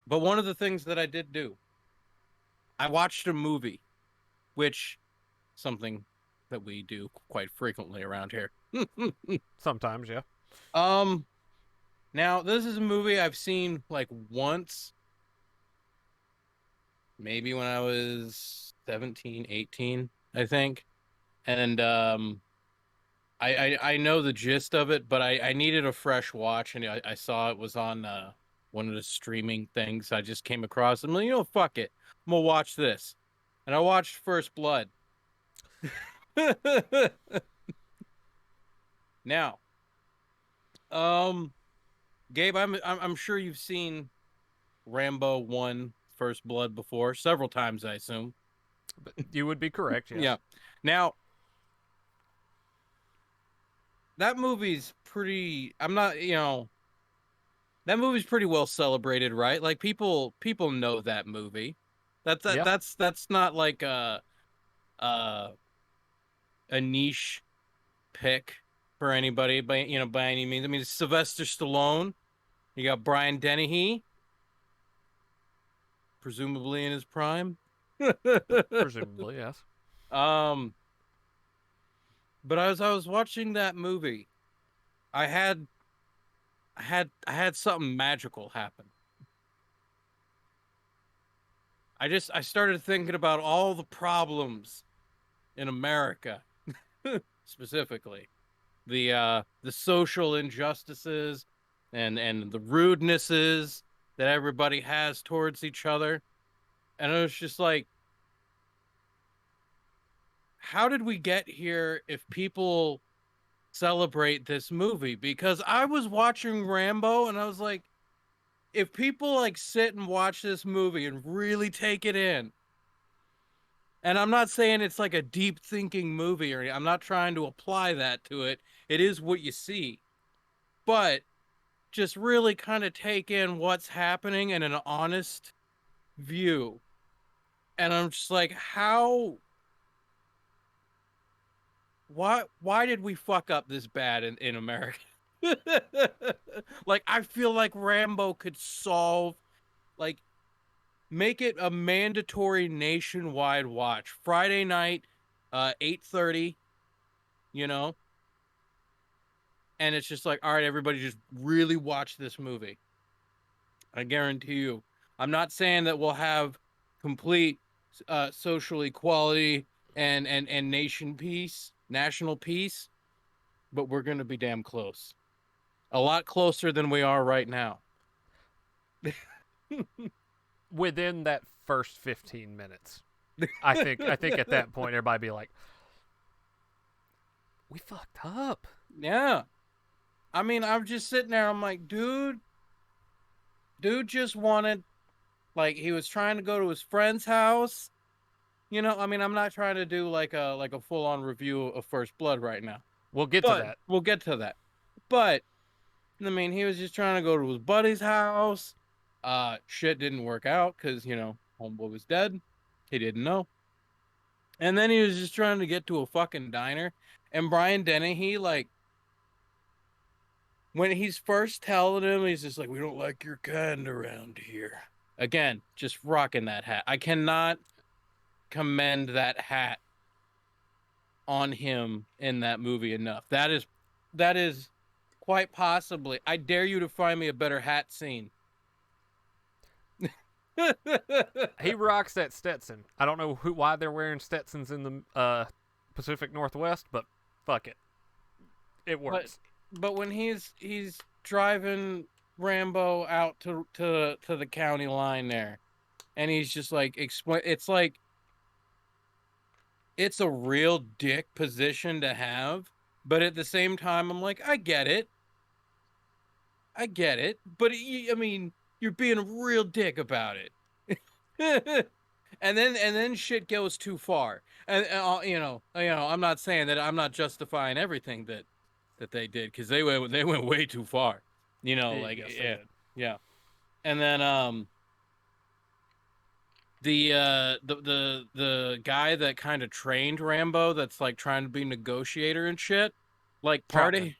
But one of the things that I did do, I watched a movie, which something that we do quite frequently around here. Sometimes, yeah. um, Now this is a movie I've seen like once, maybe when I was 17, 18, I think. And I know the gist of it, but I needed a fresh watch, and I saw it was on one of the streaming things. I just came across it. I'm like, fuck it. I'm gonna watch this. And I watched First Blood. Now, um, Gabe, I'm sure you've seen Rambo 1 First Blood before, several times, I assume. But you would be correct, Yeah. yes. Now, that movie's pretty I'm not, that movie's pretty well celebrated, right? Like people know that movie. Yeah. That's not like uh a niche pick for anybody by any means. I mean, it's Sylvester Stallone. You got Brian Dennehy, presumably in his prime. Presumably, yes. um, but as I was watching that movie, I had I had something magical happen. I started thinking about all the problems in America, specifically the social injustices and the rudenesses that everybody has towards each other. And it was just like, how did we get here if people celebrate this movie? Because I was watching Rambo and I was like, if people like sit and watch this movie and really take it in, and I'm not saying it's like a deep thinking movie or I'm not trying to apply that to it. It is what you see. But just really kind of take in what's happening in an honest view. And I'm just like, why did we fuck up this bad in America? Like I feel like Rambo could solve, like, make it a mandatory nationwide watch. Friday night, 8:30, you know, and it's just like, all right, everybody just really watch this movie. I guarantee you. I'm not saying that we'll have complete social equality and national peace, but we're going to be damn close. A lot closer than we are right now. Within that first 15 minutes, I think at that point everybody be like, "We fucked up." Yeah. I mean, I'm just sitting there. I'm like, dude just wanted, like, he was trying to go to his friend's house. I mean, I'm not trying to do like a full on review of First Blood right now, We'll get to but that. we'll get to that. But I mean, he was just trying to go to his buddy's house. Shit didn't work out because, homeboy was dead. He didn't know. And then he was just trying to get to a fucking diner. And Brian Dennehy, like, when he's first telling him, he's just like, we don't like your kind around here. Again, just rocking that hat. I cannot commend that hat on him in that movie enough. That is quite possibly. I dare you to find me a better hat scene. He rocks that Stetson. I don't know why they're wearing Stetsons in the Pacific Northwest, but fuck it, it but works. but when he's driving Rambo out to the county line there, and he's just like explain, it's like it's a real dick position to have, but at the same time, I'm like, I get it, but I mean, you're being a real dick about it. And then shit goes too far. And I'm not saying that, I'm not justifying everything that they did, because they went way too far. Like, Yes, they yeah, did. yeah. And then the guy that kind of trained Rambo, that's like trying to be negotiator and shit, like Troutman.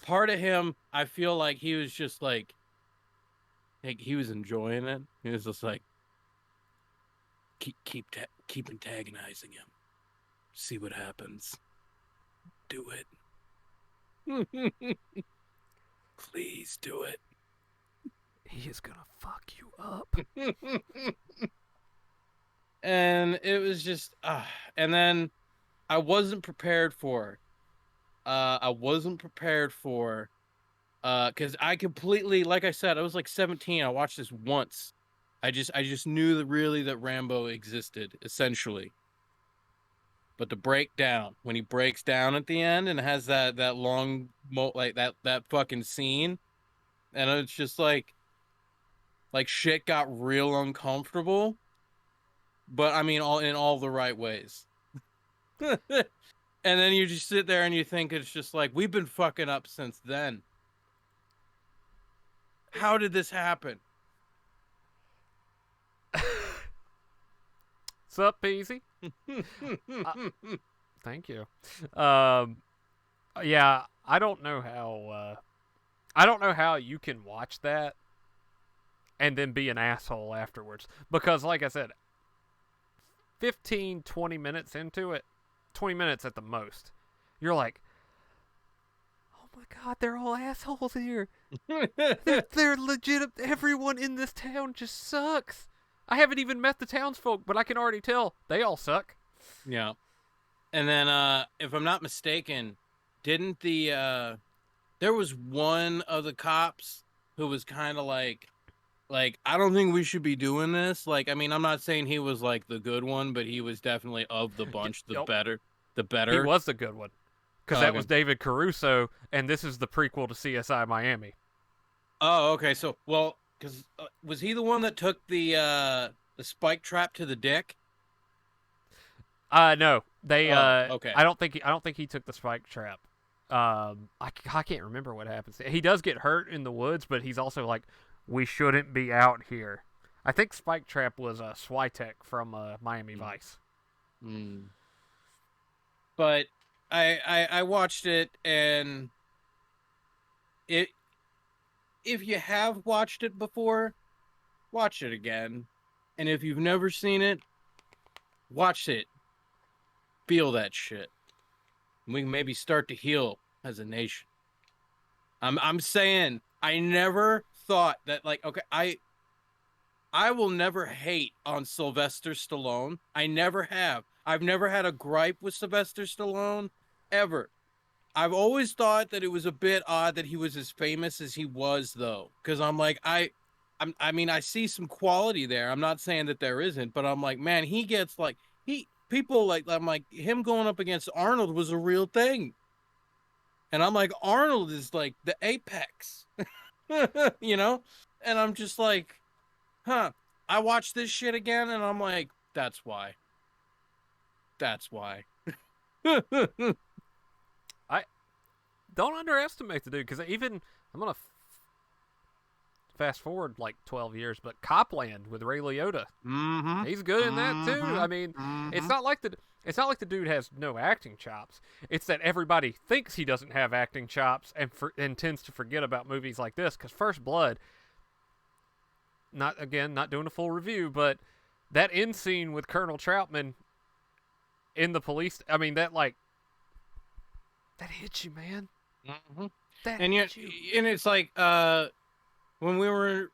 part of him, I feel like he was just like, like he was enjoying it. He was just like, keep antagonizing him. See what happens. Do it. Please do He is gonna fuck you up. it. And it was just, and then I wasn't prepared for. I wasn't prepared for. Because I completely, like I said, I was like 17. I watched this once. I just knew that really that Rambo existed, essentially. But the breakdown, when he breaks down at the end and has that long like that fucking scene, and it's just like shit got real uncomfortable. But I mean, all in all the right ways. And then you just sit there and you think it's just like we've been fucking up since then. How did this happen? Sup, Peasy? Thank you. Um, yeah, I don't know how. I don't know how you can watch that and then be an asshole afterwards. Because, like I said, 15, 20 minutes into it, 20 minutes at the most, you're like, oh my god, they're all assholes here. They're legit. Everyone in this town just sucks. I haven't even met the townsfolk, but I can already tell they all suck. Yeah. And then if I'm not mistaken, didn't there was one of the cops who was kind of like I don't think we should be doing this. Like I mean, I'm not saying he was like the good one, but he was definitely of the bunch Yep, the he better. was the good one. Because Oh, that okay. was David Caruso, and this is the prequel to CSI Miami. Oh, okay. So, well, cuz was he the one that took the spike trap to the dick? No, they. Oh, okay. I don't think. I don't think he took the spike trap. I can't remember what happens. He does get hurt in the woods, but he's also like, we shouldn't be out here. I think Spike Trap was Switek from Miami Mm. Vice. Mm. But I watched it, and it if you have watched it before, watch it again. And if you've never seen it, watch it. Feel that shit. We can maybe start to heal as a nation. I'm saying I never thought that like okay, I will never hate on Sylvester Stallone. I never have. I've never had a gripe with Sylvester Stallone ever. I've always thought that it was a bit odd that he was as famous as he was, though, because I'm like, I mean, I see some quality there. I'm not saying that there isn't, but I'm like, man, he gets like he people like I'm like him going up against Arnold was a real thing, and I'm like, Arnold is like the apex, you know, and I'm just like, huh. I watched this shit again, and I'm like, that's why. That's why. I don't underestimate the dude because even I'm gonna fast forward like 12 years, but Copland with Ray Liotta, Mm-hmm. he's good in that too. Mm-hmm. I mean, it's Mm-hmm. not like the dude has no acting chops. It's that everybody thinks he doesn't have acting chops and tends to forget about movies like this. Because First Blood, not doing a full review, but that end scene with Colonel Troutman in the police. I mean, that hits you, man. Mm-hmm. That And yet, hits you. and it's like when we were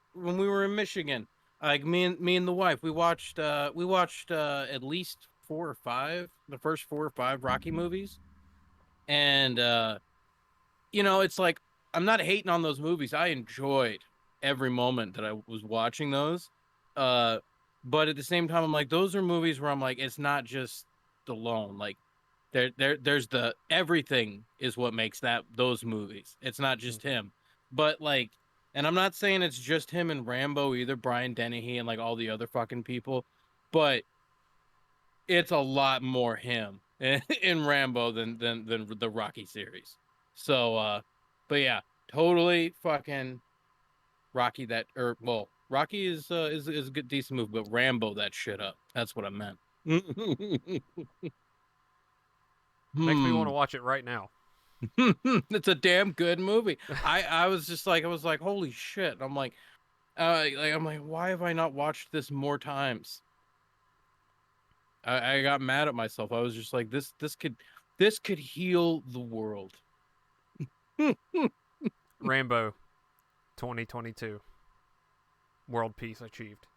in Michigan, like me and the wife, we watched at least the first 4 or 5 Rocky movies, and you know, it's like I'm not hating on those movies. I enjoyed every moment that I was watching those. Uh, but at the same time, I'm like, those are movies where I'm like, it's not just Stallone. Like, there's the everything is what makes those movies. It's not just Mm-hmm. him, but like, and I'm not saying it's just him and Rambo either. Brian Dennehy and like all the other fucking people, but it's a lot more him in Rambo than the Rocky series. So but yeah, totally fucking Rocky that or well, Rocky is a good decent move, but Rambo that shit up. That's what I meant. Makes me want Hmm. to watch it right now. It's a damn good movie. I was like holy shit. I'm like like I'm like, why have I not watched this more times? I got mad at myself. I was just like, this could heal the world. Rambo 2022. World peace achieved.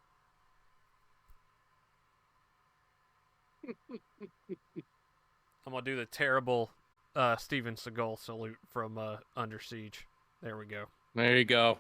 I'm gonna do the terrible Steven Seagal salute from Under Siege. There we go. There you go.